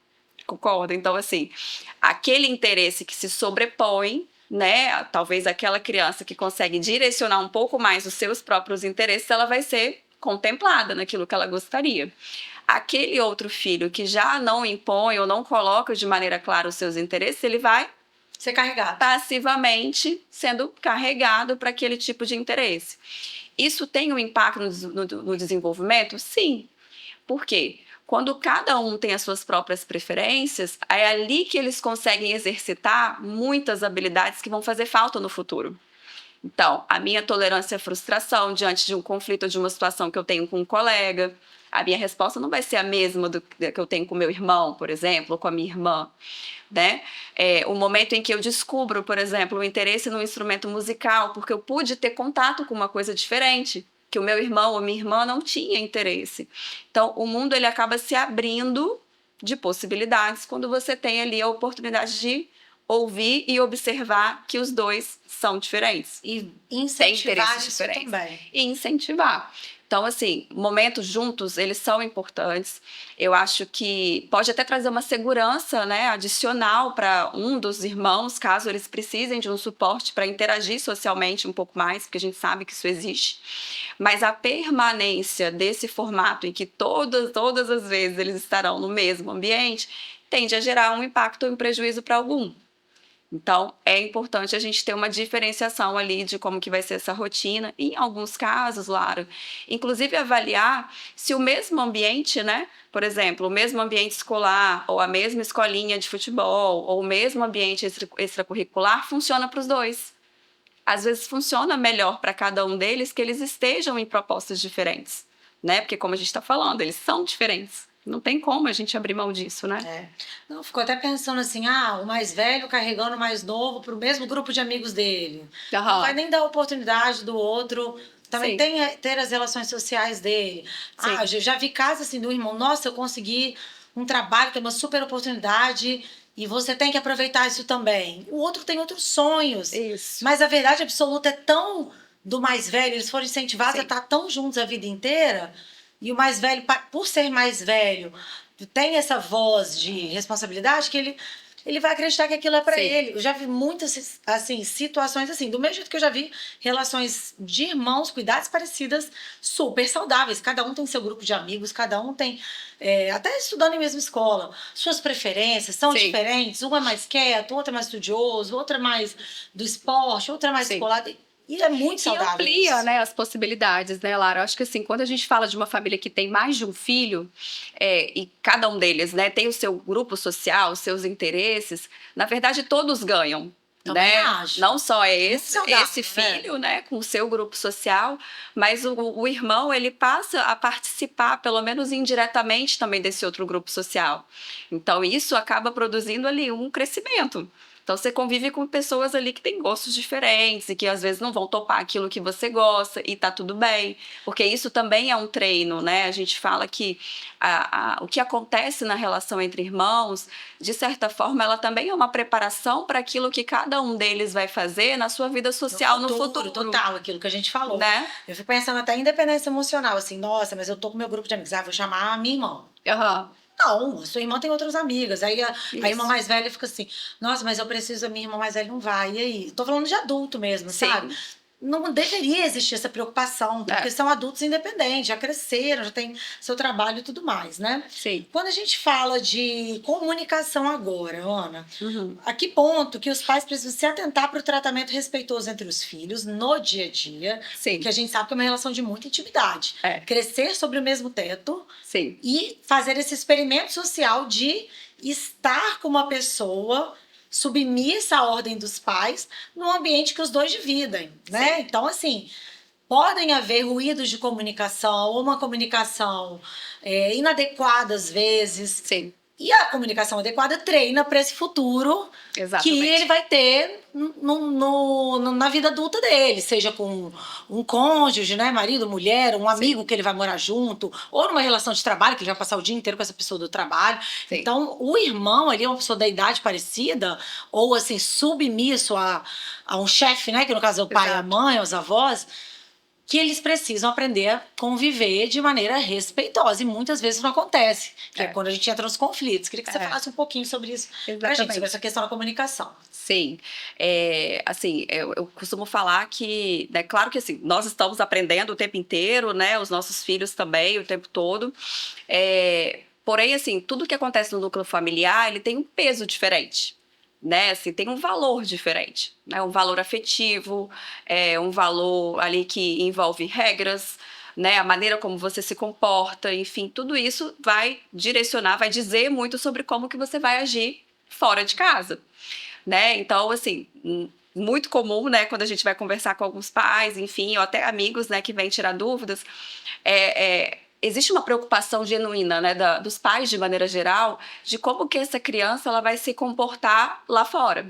Concorda? Então, assim, aquele interesse que se sobrepõe, né? Talvez aquela criança que consegue direcionar um pouco mais os seus próprios interesses, ela vai ser contemplada naquilo que ela gostaria. Aquele outro filho que já não impõe ou não coloca de maneira clara os seus interesses, ele vai ser carregado. Passivamente sendo carregado para aquele tipo de interesse. Isso tem um impacto no desenvolvimento? Sim. Por quê? Quando cada um tem as suas próprias preferências, é ali que eles conseguem exercitar muitas habilidades que vão fazer falta no futuro. Então, a minha tolerância à frustração diante de um conflito ou de uma situação que eu tenho com um colega, a minha resposta não vai ser a mesma que eu tenho com meu irmão, por exemplo, ou com a minha irmã, né? O momento em que eu descubro, por exemplo, o interesse no instrumento musical, porque eu pude ter contato com uma coisa diferente, que o meu irmão ou minha irmã não tinha interesse. Então, o mundo ele acaba se abrindo de possibilidades quando você tem ali a oportunidade de ouvir e observar que os dois são diferentes. E incentivar isso também. E incentivar. Então, assim, momentos juntos, eles são importantes. Eu acho que pode até trazer uma segurança, né, adicional para um dos irmãos, caso eles precisem de um suporte para interagir socialmente um pouco mais, porque a gente sabe que isso existe. Mas a permanência desse formato em que todas as vezes eles estarão no mesmo ambiente, tende a gerar um impacto e um prejuízo para algum. Então, é importante a gente ter uma diferenciação ali de como que vai ser essa rotina. E, em alguns casos, Lara, inclusive avaliar se o mesmo ambiente, né? Por exemplo, o mesmo ambiente escolar, ou a mesma escolinha de futebol, ou o mesmo ambiente extracurricular funciona para os dois. Às vezes funciona melhor para cada um deles que eles estejam em propostas diferentes, né? Porque, como a gente está falando, eles são diferentes. Não tem como a gente abrir mão disso, né? Não, ficou até pensando assim, o mais velho carregando o mais novo para o mesmo grupo de amigos dele. Não vai nem dar oportunidade do outro também ter as relações sociais dele. Eu já vi casos assim do irmão, nossa, eu consegui um trabalho, tem uma super oportunidade e você tem que aproveitar isso também. O outro tem outros sonhos. Isso. Mas a verdade absoluta é tão do mais velho, eles foram incentivados a estar tão juntos a vida inteira. E o mais velho, por ser mais velho, tem essa voz de responsabilidade que ele ele vai acreditar que aquilo é para Sim. ele. Eu já vi muitas, assim, situações assim, do mesmo jeito que eu já vi relações de irmãos com idades parecidas, super saudáveis. Cada um tem seu grupo de amigos, cada um tem, até estudando em mesma escola, suas preferências são Sim. diferentes. Um é mais quieto, outro é mais estudioso, outro é mais do esporte, outro é mais Sim. descolado. E é muito E saudável amplia, isso. né, as possibilidades, né, Lara? Eu acho que assim, quando a gente fala de uma família que tem mais de um filho, e cada um deles, né, tem o seu grupo social, os seus interesses, na verdade todos ganham. Também Né? acho. Não só esse saudável, filho, né, com o seu grupo social, mas o irmão, ele passa a participar, pelo menos indiretamente, também desse outro grupo social. Então, isso acaba produzindo ali um crescimento. Então, você convive com pessoas ali que têm gostos diferentes e que às vezes não vão topar aquilo que você gosta e tá tudo bem, porque isso também é um treino, né? A gente fala que o que acontece na relação entre irmãos, de certa forma, ela também é uma preparação para aquilo que cada um deles vai fazer na sua vida social no futuro. Total, aquilo que a gente falou. Né? Eu fico pensando até em independência emocional, assim, nossa, mas eu tô com meu grupo de amigos, vou chamar a minha irmã. Uhum. Não, a sua irmã tem outras amigas. Aí a Isso. irmã mais velha fica assim, nossa, mas eu preciso, a minha irmã mais velha não vai. E aí? Tô falando de adulto mesmo, Sim. sabe? Não deveria existir essa preocupação, porque são adultos independentes, já cresceram, já têm seu trabalho e tudo mais, né? Sim. Quando a gente fala de comunicação agora, Ana, Uhum. a que ponto que os pais precisam se atentar para o tratamento respeitoso entre os filhos no dia a dia, Sim. que a gente sabe que é uma relação de muita intimidade. É. Crescer sobre o mesmo teto Sim. e fazer esse experimento social de estar com uma pessoa submissa à ordem dos pais num ambiente que os dois dividem, né? Sim. Então, assim, podem haver ruídos de comunicação ou uma comunicação inadequada às vezes. Sim. E a comunicação adequada treina para esse futuro Exatamente. que ele vai ter na vida adulta dele, seja com um cônjuge, né, marido, mulher, um amigo que ele vai morar junto, ou numa relação de trabalho, que ele vai passar o dia inteiro com essa pessoa do trabalho. Sim. Então, o irmão ali é uma pessoa da idade parecida, ou assim, submisso a um chefe, né, que no caso é o pai, Exato. a mãe, os avós, que eles precisam aprender a conviver de maneira respeitosa. E muitas vezes não acontece, que é quando a gente entra nos conflitos. Queria que você falasse um pouquinho sobre isso pra gente, sobre essa questão da comunicação. Sim, assim, eu costumo falar que, né, claro que assim, nós estamos aprendendo o tempo inteiro, né, os nossos filhos também, o tempo todo, porém, assim, tudo que acontece no núcleo familiar, ele tem um peso diferente. Né, assim, tem um valor diferente, né, um valor afetivo, um valor ali que envolve regras, né, a maneira como você se comporta, enfim, tudo isso vai direcionar, vai dizer muito sobre como que você vai agir fora de casa, né, então, assim, muito comum, né, quando a gente vai conversar com alguns pais, enfim, ou até amigos, né, que vêm tirar dúvidas, existe uma preocupação genuína, né, dos pais de maneira geral, de como que essa criança ela vai se comportar lá fora.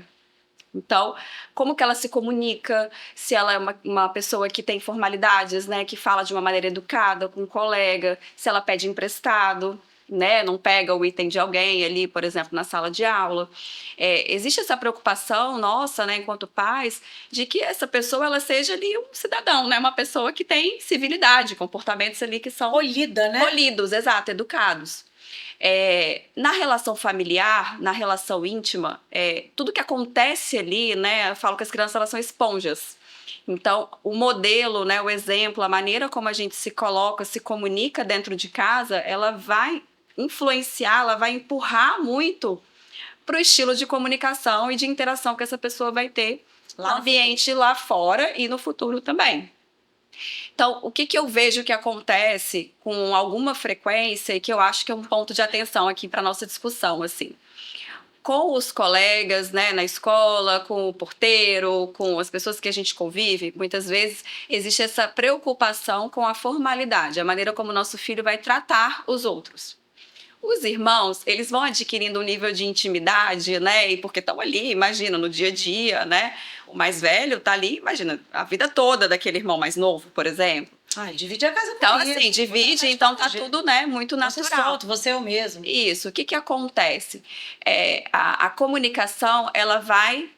Então, como que ela se comunica, se ela é uma pessoa que tem formalidades, né, que fala de uma maneira educada com um colega, se ela pede emprestado, né, não pega o item de alguém ali, por exemplo, na sala de aula. Existe essa preocupação nossa, né, enquanto pais, de que essa pessoa ela seja ali um cidadão, né, uma pessoa que tem civilidade, comportamentos ali que são Polida, né? polidos, exato, educados. Na relação familiar, na relação íntima, tudo que acontece ali, né, eu falo que as crianças elas são esponjas. Então, o modelo, né, o exemplo, a maneira como a gente se coloca, se comunica dentro de casa, ela vai influenciar, ela vai empurrar muito para o estilo de comunicação e de interação que essa pessoa vai ter no ambiente lá fora e no futuro também. Então, o que eu vejo que acontece com alguma frequência e que eu acho que é um ponto de atenção aqui para a nossa discussão, assim, com os colegas, né, na escola, com o porteiro, com as pessoas que a gente convive, muitas vezes existe essa preocupação com a formalidade, a maneira como o nosso filho vai tratar os outros. Os irmãos, eles vão adquirindo um nível de intimidade, né? E porque estão ali, imagina, no dia a dia, né? O mais velho tá ali, imagina, a vida toda daquele irmão mais novo, por exemplo. Divide a casa com Então, ele. assim, divide, então tá tudo, né, muito Você natural. solta, você é o mesmo. Isso, o que acontece? A comunicação, ela vai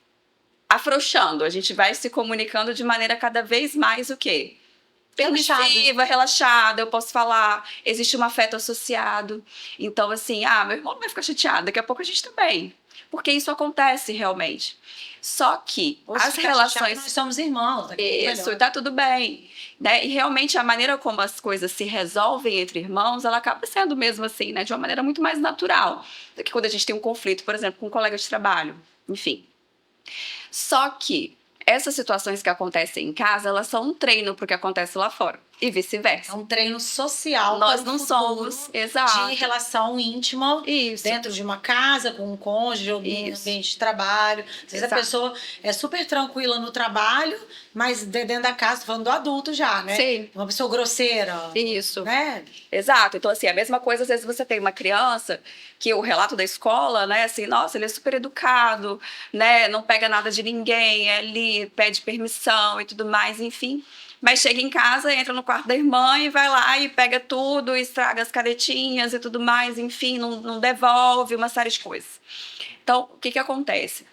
afrouxando, a gente vai se comunicando de maneira cada vez mais o quê? Permissiva, relaxada, eu posso falar, existe um afeto associado. Então, assim, meu irmão não vai ficar chateado, daqui a pouco a gente também. porque isso acontece realmente. Só que Ou se as ficar relações... chateado, nós somos irmãos. Isso, e tá tudo bem, né? E realmente a maneira como as coisas se resolvem entre irmãos, ela acaba sendo mesmo assim, né? De uma maneira muito mais natural do que quando a gente tem um conflito, por exemplo, com um colega de trabalho, enfim. Só que essas situações que acontecem em casa, elas são um treino para o que acontece lá fora e É vice-versa. um treino social Nós para o não futuro somos, exato. de relação íntima Isso. dentro de uma casa, com um cônjuge, ou num Isso. ambiente de trabalho. Às vezes a Exato. pessoa é super tranquila no trabalho, mas dentro da casa, tô falando do adulto já, né? Sim. Uma pessoa grosseira, Isso. né? Exato. Então, assim, a mesma coisa, às vezes você tem uma criança que o relato da escola, né, assim, nossa, ele é super educado, né, não pega nada de ninguém, é ali, pede permissão e tudo mais, enfim. Mas chega em casa, entra no quarto da irmã e vai lá e pega tudo, estraga as canetinhas e tudo mais, enfim, não devolve, uma série de coisas. Então, o que acontece?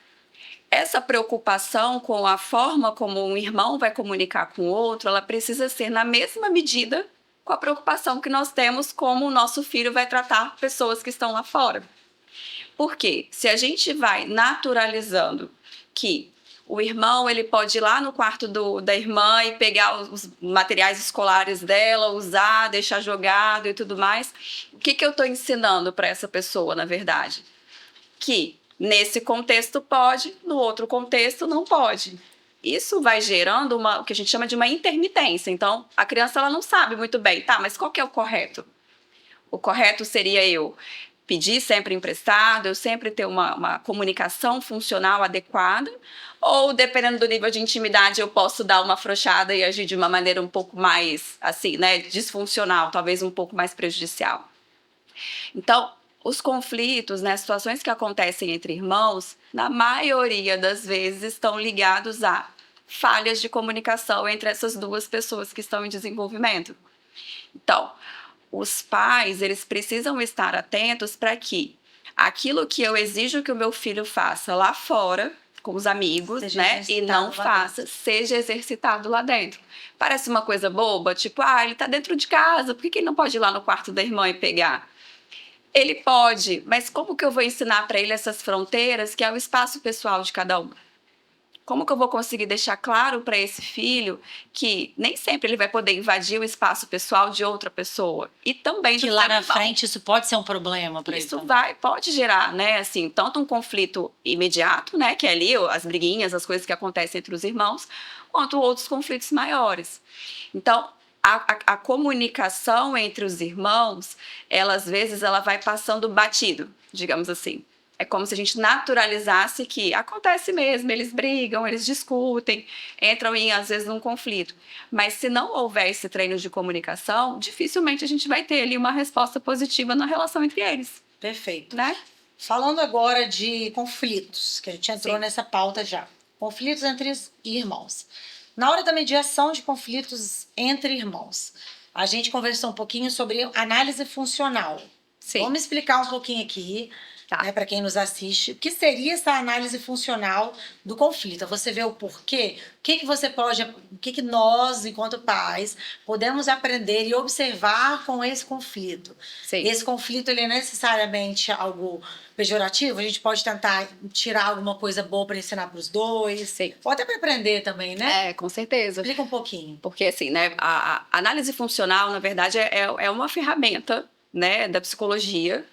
Essa preocupação com a forma como um irmão vai comunicar com o outro, ela precisa ser na mesma medida com a preocupação que nós temos como o nosso filho vai tratar pessoas que estão lá fora. Por quê? Se a gente vai naturalizando que o irmão ele pode ir lá no quarto da irmã e pegar os materiais escolares dela, usar, deixar jogado e tudo mais, o que eu estou ensinando para essa pessoa, na verdade? Que nesse contexto pode, no outro contexto não pode. Isso vai gerando o que a gente chama de uma intermitência. Então, a criança ela não sabe muito bem, tá, mas qual que é o correto? O correto seria eu pedir sempre emprestado, eu sempre ter uma comunicação funcional adequada, ou dependendo do nível de intimidade eu posso dar uma afrouxada e agir de uma maneira um pouco mais, assim, né, disfuncional, talvez um pouco mais prejudicial. Então, os conflitos, né, as situações que acontecem entre irmãos, na maioria das vezes estão ligados a falhas de comunicação entre essas duas pessoas que estão em desenvolvimento. Então, os pais, eles precisam estar atentos para que aquilo que eu exijo que o meu filho faça lá fora, com os amigos, Seja né, e não exercitado lá faça, seja exercitado lá dentro. Parece uma coisa boba, tipo, ele tá dentro de casa, por que ele não pode ir lá no quarto da irmã e pegar? Ele pode, mas como que eu vou ensinar para ele essas fronteiras, que é o espaço pessoal de cada um? Como que eu vou conseguir deixar claro para esse filho que nem sempre ele vai poder invadir o espaço pessoal de outra pessoa? E também Que lá na frente isso pode ser um problema para ele. Isso pode gerar, né, assim, tanto um conflito imediato, né, que é ali as briguinhas, as coisas que acontecem entre os irmãos, quanto outros conflitos maiores. Então, a comunicação entre os irmãos, às vezes, ela vai passando batido, digamos assim. É como se a gente naturalizasse que acontece mesmo, eles brigam, eles discutem, entram às vezes, num conflito. Mas se não houver esse treino de comunicação, dificilmente a gente vai ter ali uma resposta positiva na relação entre eles. Perfeito. Né? Falando agora de conflitos, que a gente entrou nessa pauta já. Conflitos entre irmãos. Na hora da mediação de conflitos entre irmãos, a gente conversou um pouquinho sobre análise funcional. Sim. Vamos explicar um pouquinho aqui, né, para quem nos assiste, o que seria essa análise funcional do conflito. Você vê o porquê, o que nós, enquanto pais, podemos aprender e observar com esse conflito. Sim. Esse conflito ele é necessariamente algo pejorativo, a gente pode tentar tirar alguma coisa boa para ensinar para os dois, Sim. ou até para aprender também, né? Com certeza. Explica um pouquinho. Porque, assim, né, a análise funcional, na verdade, é uma ferramenta, né, da psicologia,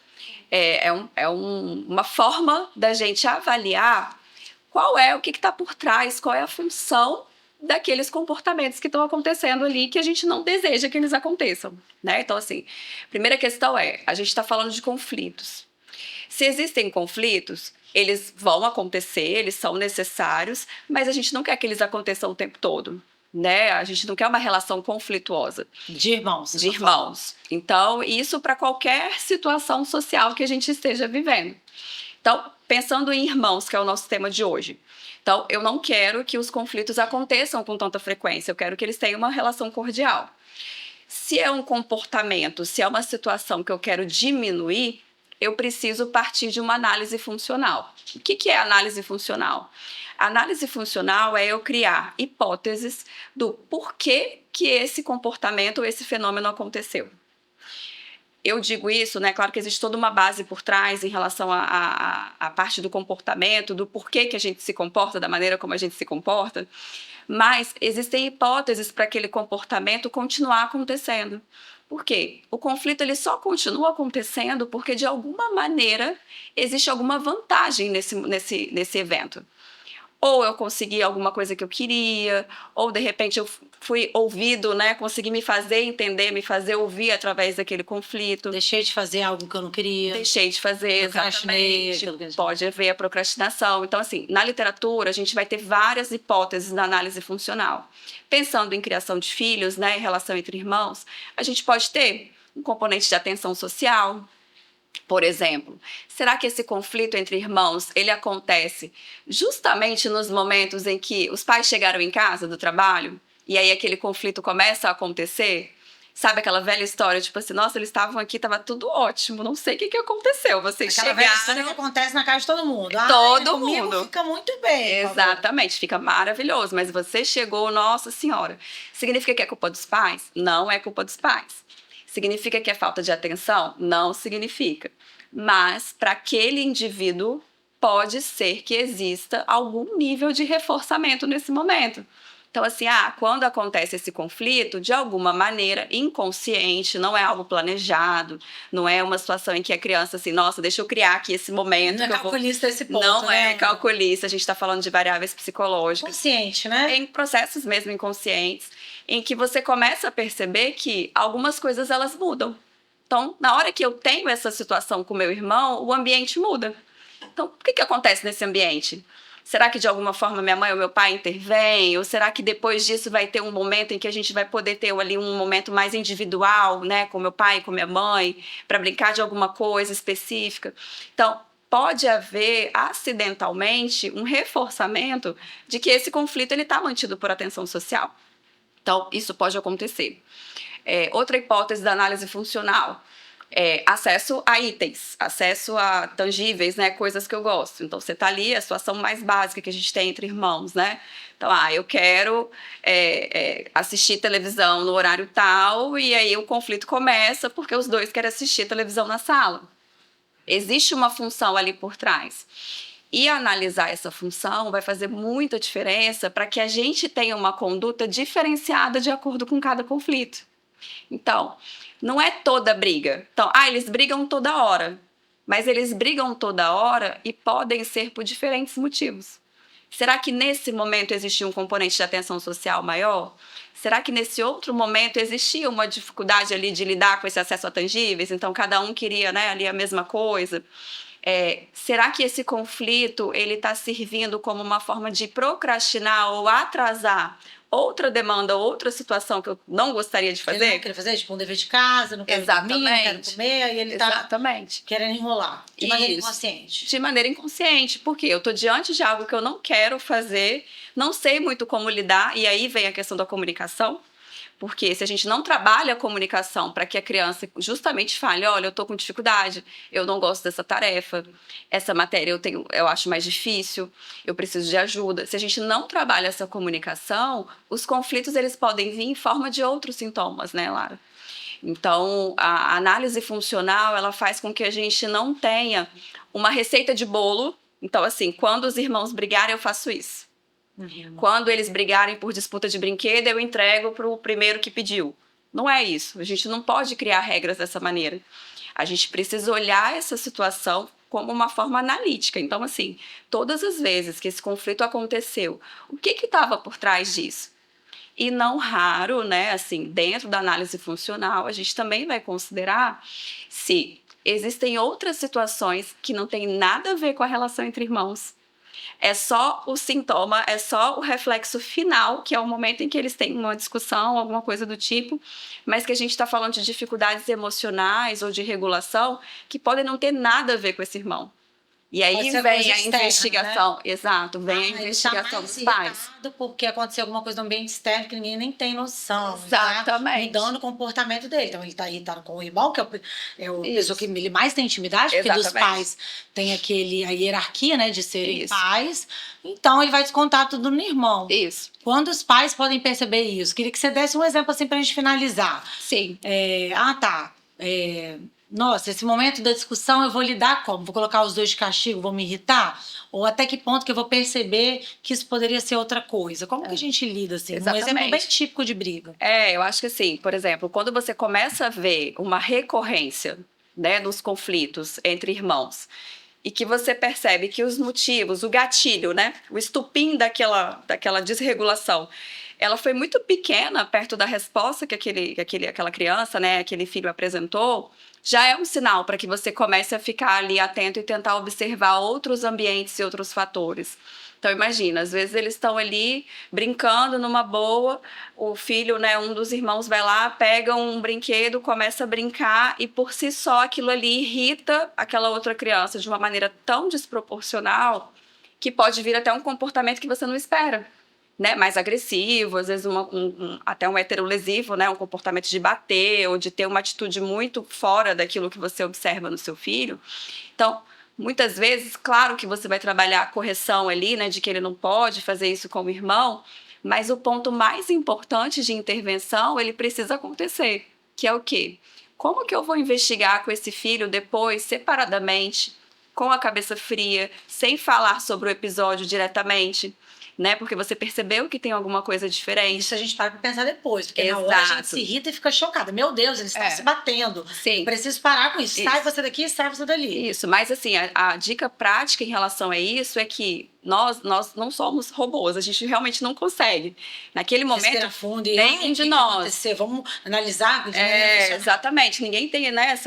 uma forma da gente avaliar o que está por trás, qual é a função daqueles comportamentos que estão acontecendo ali que a gente não deseja que eles aconteçam, né? Então, assim, primeira questão a gente está falando de conflitos. Se existem conflitos, eles vão acontecer, eles são necessários, mas a gente não quer que eles aconteçam o tempo todo, né? A gente não quer uma relação conflituosa. De irmãos. De irmãos. Então, isso para qualquer situação social que a gente esteja vivendo. Então, pensando em irmãos, que é o nosso tema de hoje. Então, eu não quero que os conflitos aconteçam com tanta frequência, eu quero que eles tenham uma relação cordial. Se é um comportamento, se é uma situação que eu quero diminuir, eu preciso partir de uma análise funcional. O que é análise funcional? A análise funcional é eu criar hipóteses do porquê que esse comportamento ou esse fenômeno aconteceu. eu digo isso, né? Claro que existe toda uma base por trás em relação à parte do comportamento, do porquê que a gente se comporta, da maneira como a gente se comporta, mas existem hipóteses para aquele comportamento continuar acontecendo. Por quê? O conflito ele só continua acontecendo porque, de alguma maneira, existe alguma vantagem nesse evento. Ou eu consegui alguma coisa que eu queria, ou de repente eu fui ouvido, né? Consegui me fazer entender, me fazer ouvir através daquele conflito. Deixei de fazer algo que eu não queria. Deixei de fazer, Procrastinei, exatamente. Pode haver a procrastinação. Então, assim, na literatura, a gente vai ter várias hipóteses na análise funcional. Pensando em criação de filhos, né, em relação entre irmãos, a gente pode ter um componente de atenção social. Por exemplo, será que esse conflito entre irmãos, ele acontece justamente nos momentos em que os pais chegaram em casa do trabalho e aí aquele conflito começa a acontecer? Sabe aquela velha história, tipo assim, nossa, eles estavam aqui, estava tudo ótimo, não sei o que aconteceu, vocês Aquela velha história chegaram... que acontece na casa de todo mundo. Todo comigo mundo. Fica muito bem. Exatamente, fica maravilhoso, mas você chegou, nossa senhora. Significa que é culpa dos pais? Não é culpa dos pais. Significa que é falta de atenção? Não significa. Mas, para aquele indivíduo, pode ser que exista algum nível de reforçamento nesse momento. Então, assim, quando acontece esse conflito, de alguma maneira, inconsciente, não é algo planejado, não é uma situação em que a criança, assim, nossa, deixa eu criar aqui esse momento. Não é calculista esse ponto, Não né? é calculista, a gente está falando de variáveis psicológicas. Consciente, né? Em processos mesmo inconscientes, em que você começa a perceber que algumas coisas elas mudam. Então, na hora que eu tenho essa situação com meu irmão, o ambiente muda. Então, o que acontece nesse ambiente? Será que de alguma forma minha mãe ou meu pai intervêm? Ou será que depois disso vai ter um momento em que a gente vai poder ter ali um momento mais individual, né, com meu pai e com minha mãe, para brincar de alguma coisa específica? Então, pode haver acidentalmente um reforçamento de que esse conflito está mantido por atenção social. Então, isso pode acontecer. Outra hipótese da análise funcional é acesso a itens, acesso a tangíveis, né, coisas que eu gosto. Então, você está ali, a situação mais básica que a gente tem entre irmãos, né? Então, eu quero assistir televisão no horário tal, e aí o conflito começa porque os dois querem assistir televisão na sala. Existe uma função ali por trás. E analisar essa função vai fazer muita diferença para que a gente tenha uma conduta diferenciada de acordo com cada conflito. Então, não é toda briga. Então, eles brigam toda hora. Mas eles brigam toda hora e podem ser por diferentes motivos. Será que nesse momento existia um componente de atenção social maior? Será que nesse outro momento existia uma dificuldade ali de lidar com esse acesso a tangíveis? Então, cada um queria, né, ali a mesma coisa? Será que esse conflito ele está servindo como uma forma de procrastinar ou atrasar outra demanda, outra situação que eu não gostaria de fazer? Ele não quer fazer, tipo, um dever de casa, não quero dormir, não quero comer, e ele está querendo enrolar. De maneira inconsciente. De maneira inconsciente, porque eu estou diante de algo que eu não quero fazer, não sei muito como lidar, e aí vem a questão da comunicação. Porque se a gente não trabalha a comunicação para que a criança justamente fale, olha, eu estou com dificuldade, eu não gosto dessa tarefa, essa matéria eu acho mais difícil, eu preciso de ajuda. Se a gente não trabalha essa comunicação, os conflitos eles podem vir em forma de outros sintomas, né, Lara? Então, a análise funcional, ela faz com que a gente não tenha uma receita de bolo. Então, assim, quando os irmãos brigarem, eu faço isso. Quando eles brigarem por disputa de brinquedo, eu entrego para o primeiro que pediu. Não é isso. A gente não pode criar regras dessa maneira. A gente precisa olhar essa situação como uma forma analítica. Então, assim, todas as vezes que esse conflito aconteceu, o que estava por trás disso? E não raro, né, assim, dentro da análise funcional, a gente também vai considerar se existem outras situações que não têm nada a ver com a relação entre irmãos. É só o sintoma, é só o reflexo final, que é o momento em que eles têm uma discussão, alguma coisa do tipo, mas que a gente está falando de dificuldades emocionais ou de regulação que podem não ter nada a ver com esse irmão. E aí vem a investigação, né? Exato, vem a investigação dos pais. Porque aconteceu alguma coisa no ambiente externo que ninguém nem tem noção. Exatamente. Tá mudando o comportamento dele. Então, ele tá aí com o irmão, que é o pessoa que ele mais tem intimidade, porque dos pais tem a hierarquia, né, de serem pais. Então, ele vai descontar tudo no irmão. Isso. Quando os pais podem perceber isso? Queria que você desse um exemplo assim pra gente finalizar. Sim. nossa, esse momento da discussão eu vou lidar como? Vou colocar os dois de castigo, vou me irritar? Ou até que ponto que eu vou perceber que isso poderia ser outra coisa? Como que a gente lida, assim? Um exemplo bem Exatamente. típico de briga. Eu acho que assim, por exemplo, quando você começa a ver uma recorrência, né, nos conflitos entre irmãos, e que você percebe que os motivos, o gatilho, né, o estupim daquela desregulação, ela foi muito pequena perto da resposta que aquela criança, né, aquele filho apresentou, já é um sinal para que você comece a ficar ali atento e tentar observar outros ambientes e outros fatores. Então, imagina, às vezes eles estão ali brincando numa boa, o filho, né, um dos irmãos vai lá, pega um brinquedo, começa a brincar e por si só aquilo ali irrita aquela outra criança de uma maneira tão desproporcional que pode vir até um comportamento que você não espera, né, mais agressivo, às vezes até um heterolesivo, né, um comportamento de bater ou de ter uma atitude muito fora daquilo que você observa no seu filho. Então, muitas vezes, claro que você vai trabalhar a correção ali, né, de que ele não pode fazer isso com o irmão, mas o ponto mais importante de intervenção, ele precisa acontecer, que é o quê? Como que eu vou investigar com esse filho depois, separadamente, com a cabeça fria, sem falar sobre o episódio diretamente, né? Porque você percebeu que tem alguma coisa diferente. Isso a gente para pra pensar depois, porque na Exato. hora a gente se irrita e fica chocada. Meu Deus, eles estão se batendo. Sim. Preciso parar com isso. Isso. Sai você daqui, sai você dali. Isso, mas assim, a dica prática em relação a isso é que nós não somos robôs, a gente realmente não consegue. Naquele momento, Respira fundo e nenhum de nós. Vamos analisar. De maneira funcional. Exatamente, ninguém tem, né,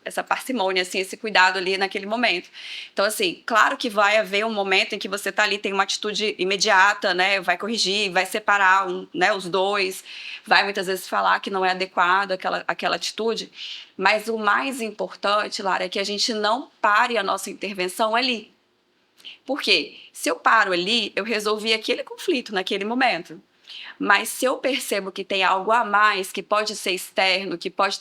essa parcimônia, assim, esse cuidado ali naquele momento. Então, assim, claro que vai haver um momento em que você tá ali, tem uma atitude imediata, né, vai corrigir, vai separar né, os dois, vai muitas vezes falar que não é adequado aquela atitude, mas o mais importante, Lara, é que a gente não pare a nossa intervenção ali. Por quê? Se eu paro ali, eu resolvi aquele conflito naquele momento. Mas se eu percebo que tem algo a mais, que pode ser externo, que pode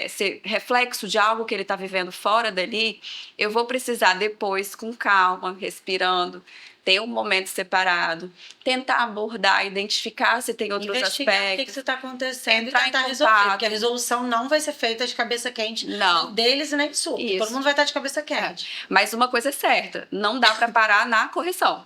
ser reflexo de algo que ele está vivendo fora dali, eu vou precisar depois, com calma, respirando, ter um momento separado, tentar abordar, identificar se tem outros Investigar aspectos. o que isso está acontecendo Entrar e tentar em resolver. contato. Porque a resolução não vai ser feita de cabeça quente. Não. Nem deles e nem sua. Isso. Todo mundo vai estar de cabeça quente. Mas uma coisa é certa, não dá para parar na correção.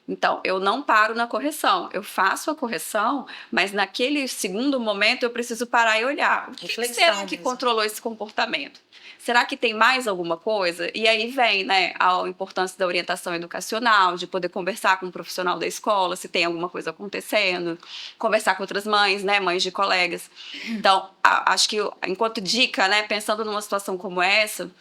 Então, eu não paro na correção, eu faço a correção, mas naquele segundo momento eu preciso parar e olhar. O que será que controlou esse comportamento? Será que tem mais alguma coisa? E aí vem, né, a importância da orientação educacional, de poder conversar com um profissional da escola, se tem alguma coisa acontecendo, conversar com outras mães, né, mães de colegas. Então, acho que enquanto dica, né, pensando numa situação como essa,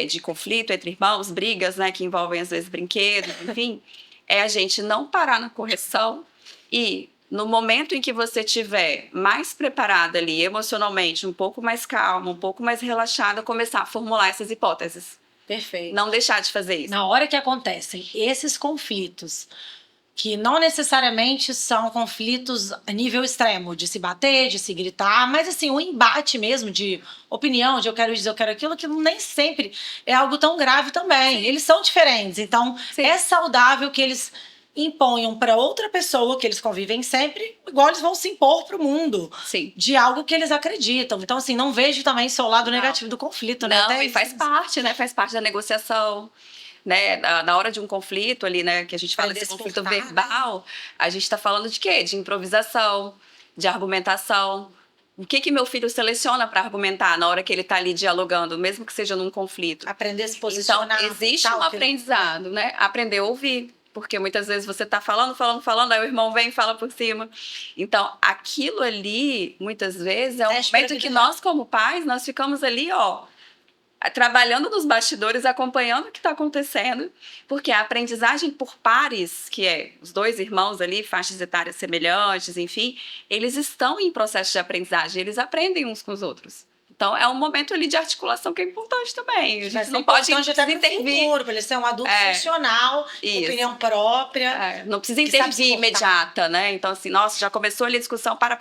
de conflito entre irmãos, brigas, né, que envolvem às vezes brinquedos, enfim, é a gente não parar na correção e, no momento em que você estiver mais preparada ali, emocionalmente, um pouco mais calma, um pouco mais relaxada, começar a formular essas hipóteses. Perfeito. Não deixar de fazer isso. Na hora que acontecem esses conflitos, que não necessariamente são conflitos a nível extremo, de se bater, de se gritar, mas assim, um embate mesmo de opinião, de eu quero isso, eu quero aquilo, que nem sempre é algo tão grave também. Eles são diferentes, então é saudável que eles imponham para outra pessoa, que eles convivem sempre, igual eles vão se impor para o mundo. Sim. De algo que eles acreditam. Então, assim, não vejo também só o lado negativo do conflito, né? Não, e faz parte, né? Faz parte da negociação. Né, na hora de um conflito ali, né, que a gente fala desse conflito verbal, a gente está falando de quê? De improvisação, de argumentação. O que meu filho seleciona para argumentar na hora que ele está ali dialogando, mesmo que seja num conflito? Aprender a se posicionar. Então, existe um aprendizado, né? Aprender a ouvir. Porque muitas vezes você está falando, aí o irmão vem e fala por cima. Então, aquilo ali, muitas vezes, é um momento que nós, como pais, nós ficamos ali, trabalhando nos bastidores, acompanhando o que está acontecendo, porque a aprendizagem por pares, que é os dois irmãos ali, faixas etárias semelhantes, enfim, eles estão em processo de aprendizagem, eles aprendem uns com os outros. Então, é um momento ali de articulação que é importante também. A gente não pode intervir. Para ele ser um adulto funcional, opinião própria. Não precisa intervir imediata, né? Então, assim, nossa, já começou ali a discussão, para.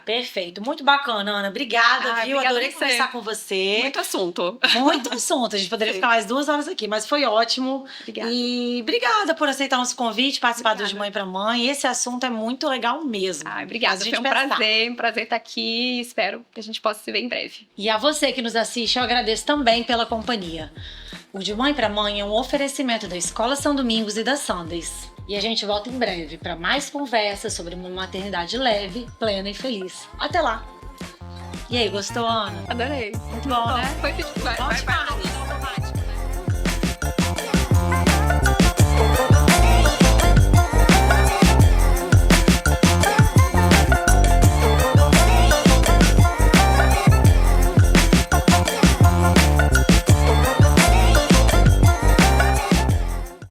Perfeito. Muito bacana, Ana. Obrigada, viu? Adorei conversar com você. Muito assunto. Muito assunto. A gente poderia ficar mais 2 horas aqui, mas foi ótimo. Obrigada. E obrigada por aceitar nosso convite, participar do De Mãe para Mãe. Esse assunto é muito legal mesmo. Obrigada. Foi um prazer estar aqui. Espero que a gente possa se ver em breve. E a você que nos assiste, eu agradeço também pela companhia. O De Mãe para Mãe é um oferecimento da Escola São Domingos e da Sundays. E a gente volta em breve para mais conversas sobre uma maternidade leve, plena e feliz. Até lá! E aí, gostou, Ana? Adorei. Muito bom, né? Vai. Ótimo.